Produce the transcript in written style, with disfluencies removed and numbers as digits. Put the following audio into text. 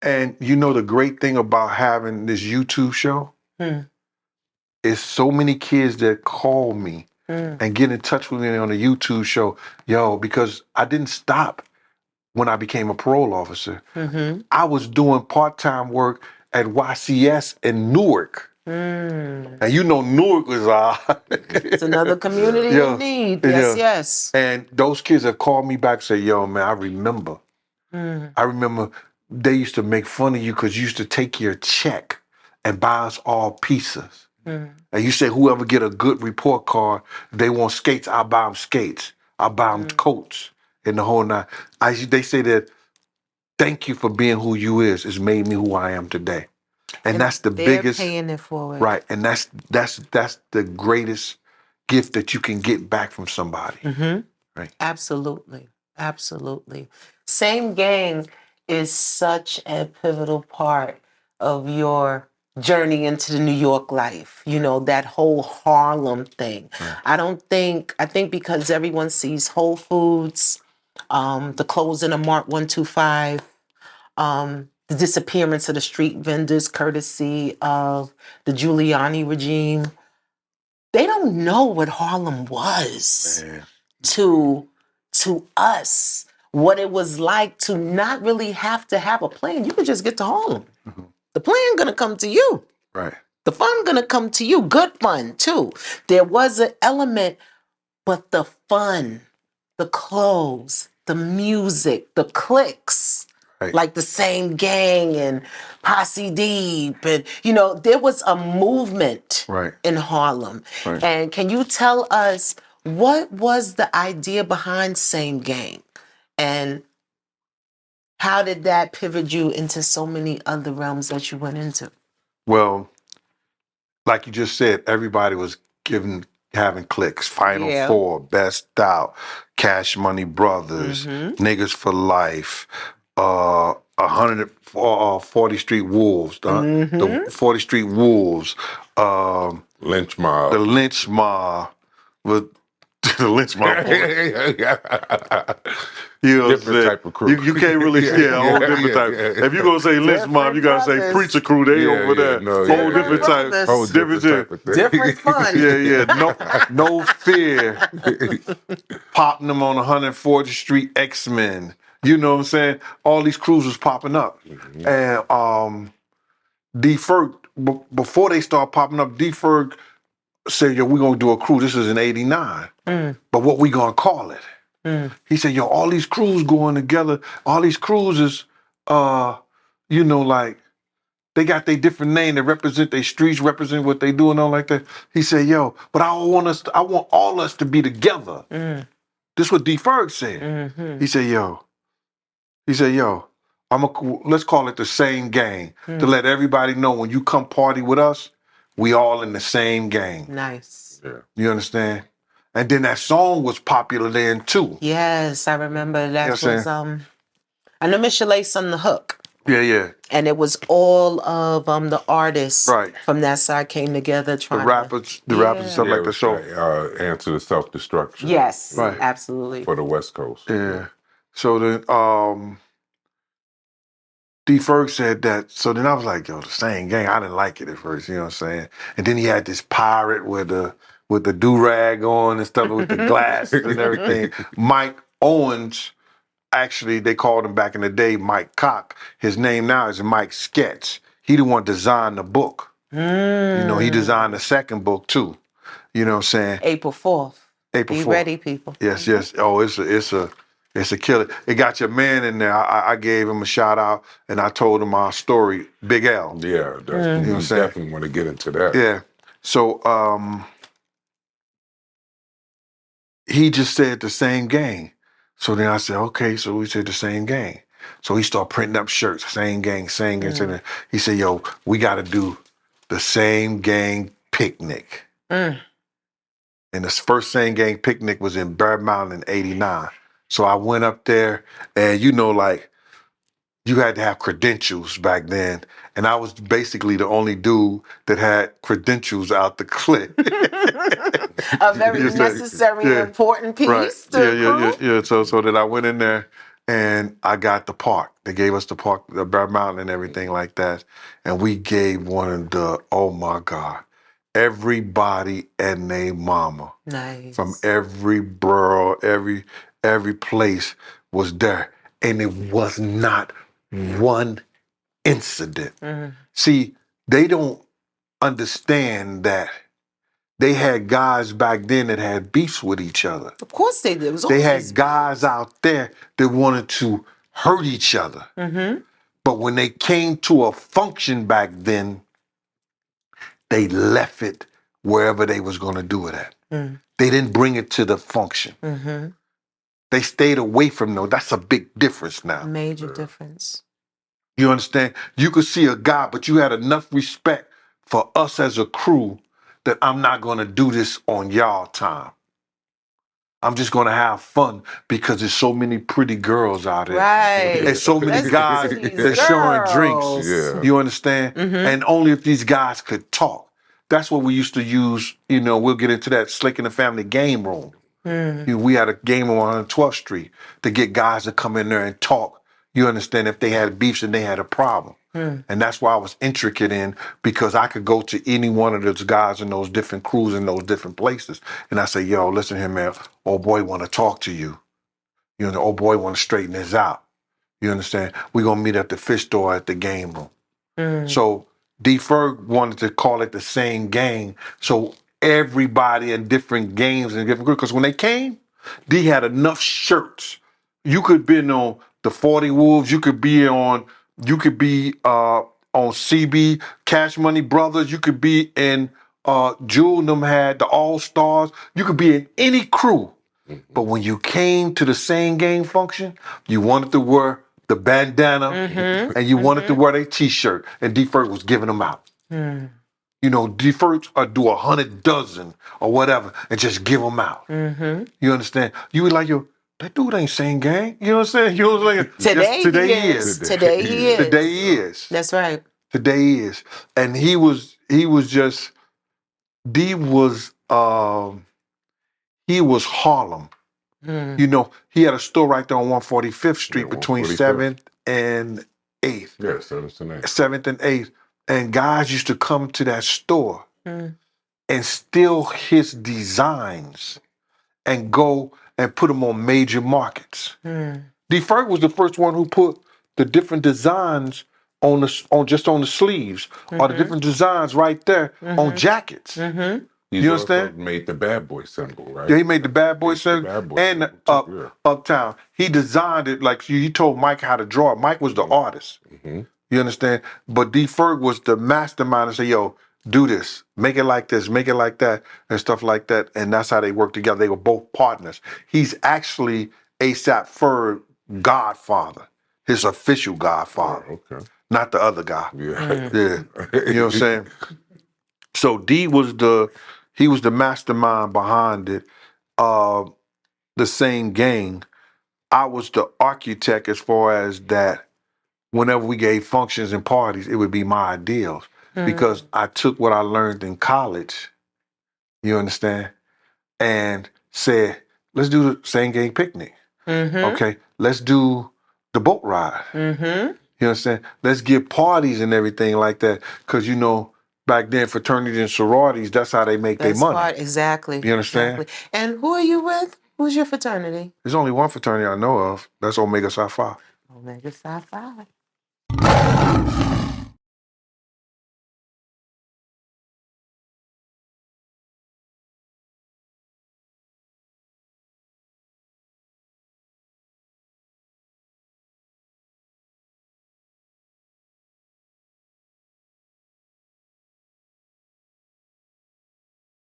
And you know the great thing about having this YouTube show is so many kids that call me and get in touch with me on the YouTube show, yo, because I didn't stop when I became a parole officer. I was doing part-time work at YCS in Newark. And you know Newark was It's another community in need. Yes, yes. And those kids have called me back and say, yo, man, I remember. I remember they used to make fun of you because you used to take your check and buy us all pizzas. And you say, whoever get a good report card, they want skates, I'll buy them skates. I'll buy them coats and the whole nine. They say that, thank you for being who you is. It's made me who I am today. And that's the biggest. They're paying it forward. Right. And that's the greatest gift that you can get back from somebody. Right. Absolutely. Absolutely. Same Gang is such a pivotal part of your journey into the New York life. You know, that whole Harlem thing. I think because everyone sees Whole Foods, the closing of Mart 125, the disappearance of the street vendors courtesy of the Giuliani regime. They don't know what Harlem was to us, what it was like to not really have to have a plan. You could just get to Harlem. The plan gonna come to you. Right. The fun gonna come to you. Good fun too. There was an element, but the fun, the clothes, the music, the cliques, like the Same Gang and Posse Deep, and you know, there was a movement in Harlem. And can you tell us what was the idea behind Same Gang, and how did that pivot you into so many other realms that you went into? Well, like you just said, everybody was having cliques. Final Four, Best Out, Cash Money Brothers, Niggas for Life, 140 Street Wolves, the 40 Street Wolves, Lynch Mob, the Lynch Mob, with the Lynch Mob. You know, different type of crew. You can't really a whole different type. If you're gonna say Lynch Mob, you gotta say Preacher Crew. They over there, whole different type, whole different type of thing. Different fun. No fear. Popping them on 140th Street, X-Men. You know what I'm saying? All these crews was popping up, and D-Ferg, before they start popping up, D-Ferg said, yo, we're gonna do a crew. This is in '89. But what we gonna call it? He said, yo, all these crews going together, all these crews is, you know, like, they got their different name, they represent their streets, represent what they do and all like that. He said, yo, but I want all us to be together. This is what D. Ferg said. He said, yo, let's call it the Same Gang, to let everybody know when you come party with us, we all in the same gang. Nice. You understand? And then that song was popular then too. Yes, I remember that was I know Miss Shalace on the hook. Yeah. And it was all of the artists from that side came together trying the rappers and stuff like that. So answer to self-destruction. Yes, absolutely. For the West Coast. Yeah. So then D. Ferg said that. So then I was like, yo, the Same Gang. I didn't like it at first, you know what I'm saying? And then he had this pirate with the do-rag on and stuff, with the glasses and everything. Mike Owens, actually, they called him back in the day Mike Cock. His name now is Mike Sketch. He the one designed the book. You know, he designed the second book too. You know what I'm saying? April 4th. April 4th. Be ready, people. Yes. Oh, it's a killer. It got your man in there. I gave him a shout out and I told him our story, Big L. Yeah, you know what I'm saying? Definitely want to get into that. Yeah. So he just said the Same Gang. So then I said, okay, so we said the Same Gang. So he started printing up shirts, Same Gang. He said, yo, we got to do the Same Gang picnic. And the first Same Gang picnic was in Bear Mountain in '89. So I went up there and, you know, like, you had to have credentials back then. And I was basically the only dude that had credentials out the clique. A very necessary, important piece to Yeah. So then I went in there and I got the part. They gave us the park, the Bear Mountain and everything like that. And we gave one of the, oh my God, everybody and their mama Nice. from every borough, every place was there. And it was not one incident. See, they don't understand that they had guys back then that had beefs with each other. Of course they did. It was They always had guys out there that wanted to hurt each other. But when they came to a function back then, they left it wherever they was going to do it at. They didn't bring it to the function. They stayed away from those. That's a big difference now. Major difference. You understand? You could see a guy, but you had enough respect for us as a crew that I'm not going to do this on y'all time. I'm just going to have fun because there's so many pretty girls out there. Right. There's so many Let's guys get to these that's showing drinks. girls. Yeah. You understand? And only if these guys could talk. That's what we used to use. You know, we'll get into that Slick in the Family game room. We had a game room on 12th Street to get guys to come in there and talk. You understand? If they had beefs and they had a problem. And that's why I was intricate in, because I could go to any one of those guys in those different crews in those different places. And I say, yo, listen here, man, old boy want to talk to you. You know, the old boy want to straighten this out. You understand? We're going to meet at the fish store at the game room. So D. Ferg wanted to call it the same gang. So everybody in different games and different groups, because when they came, D had enough shirts. You could be on the 40 Wolves. You could be on CB, Cash Money Brothers. You could be in Jewel and them had the All Stars. You could be in any crew. But when you came to the same game function, you wanted to wear the bandana and you wanted to wear their t-shirt. And D. Ferg was giving them out. You know, D. Ferg do 100 dozen or whatever and just give them out. You understand? You were like, yo, that dude ain't same gang. You know what I'm saying? You know what I'm saying? Today he is. Today he is. Today he is. That's right. Today he is. And he was just, D was, he was Harlem. You know, he had a store right there on 145th Street between 7th and 8th. Yeah, 7th and 8th. 7th and 8th. And guys used to come to that store and steal his designs and go and put them on major markets. D. Ferg was the first one who put the different designs on the sleeves or the different designs right there on jackets. He's You also understand? made the bad boy symbol, right? Yeah, he made the bad boy symbol and the symbol, uptown. He designed it like he told Mike how to draw it. Mike was the artist. You understand? But D. Ferg was the mastermind and say, yo, do this, make it like this, make it like that, and stuff like that. And that's how they worked together. They were both partners. He's actually A$AP Ferg godfather, his official godfather, not the other guy. Yeah. You know what I'm saying? So D was the mastermind behind it. The same gang. I was the architect as far as that. Whenever we gave functions and parties, it would be my ideals because I took what I learned in college. You understand? And said, let's do the same gang picnic. Okay, let's do the boat ride. You understand? Let's get parties and everything like that. Because, you know, back then, fraternities and sororities, that's how they make their money. Exactly. You understand? Exactly. And who are you with? Who's your fraternity? There's only one fraternity I know of. That's Omega Psi Phi. Omega Psi Phi.